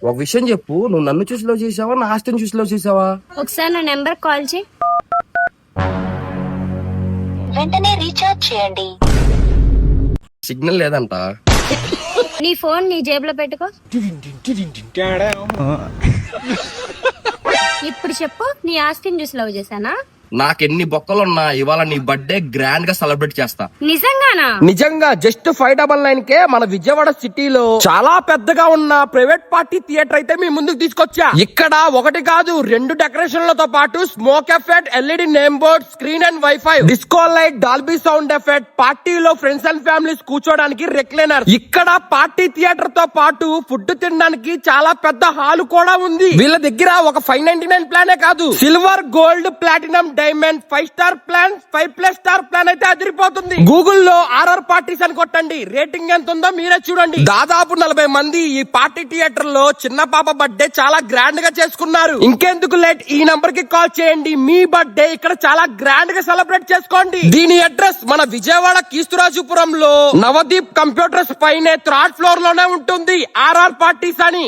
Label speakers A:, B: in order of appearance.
A: ఒక విషయం చెప్పు, నువ్వు నన్ను చూసి లవ్ చేసావా, నా ఆస్తిని చూసి లవ్ చేసావా?
B: ఒకసారి నా నెంబర్ కాల్ చేయి.
C: వెంటనే రీఛార్జ్ చేయండి.
A: సిగ్నల్ లేదంట.
B: నీ ఫోన్ నీ జేబులో పెట్టుకో. ఇప్పుడు చెప్పు, నీ ఆస్తిని చూసి లవ్ చేశానా?
A: నాకెన్ని బొక్కలున్నా ఇవాళ నీ బర్త్డే గ్రాండ్ గా సెలబ్రేట్ చేస్తా.
B: నిజంగానా?
A: నిజంగా. జస్ట్ 599 కే మన విజయవాడ సిటీలో చాలా పెద్దగా ఉన్న ప్రైవేట్ పార్టీ థియేటర్ అయితే మీ ముందుకు తీసుకొచ్చా. ఇక్కడ ఒకటి కాదు 2 డెకరేషన్లతో పాటు smoke effect, LED name board, screen and wifi, disco light, Dolby sound effect, పార్టీలో ఫ్రెండ్స్ అండ్ ఫ్యామిలీస్ కూర్చోడానికి రెక్లైనర్. ఇక్కడ పార్టీ థియేటర్ తో పాటు ఫుడ్ తినడానికి చాలా పెద్ద హాల్ కూడా ఉంది. వీళ్ళ దగ్గర ఒక 599 ప్లానే కాదు, silver, gold, platinum, diamond, 5 star plan, 5+ star plan అయితే అదిరిపోతుంది. గూగుల్లో RR పార్టీస్ అని కొట్టండి, రేటింగ్ ఎంత ఉందో మీరే చూడండి. దాదాపు 40 మంది ఈ పార్టీ థియేటర్ లో చిన్న పాప బర్త్డే చాలా గ్రాండ్ గా చేసుకున్నారు. ఇంకెందుకు లేట్, ఈ నంబర్ కి కాల్ చేయండి. మీ బర్త్డే ఇక్కడ చాలా గ్రాండ్ గా సెలబ్రేట్ చేసుకోండి. దీని అడ్రస్ మన విజయవాడ కీస్తురాజుపురంలో నవదీప్ కంప్యూటర్స్ పైనే 3rd ఫ్లోర్ లోనే ఉంటుంది. RR పార్టీస్ అని.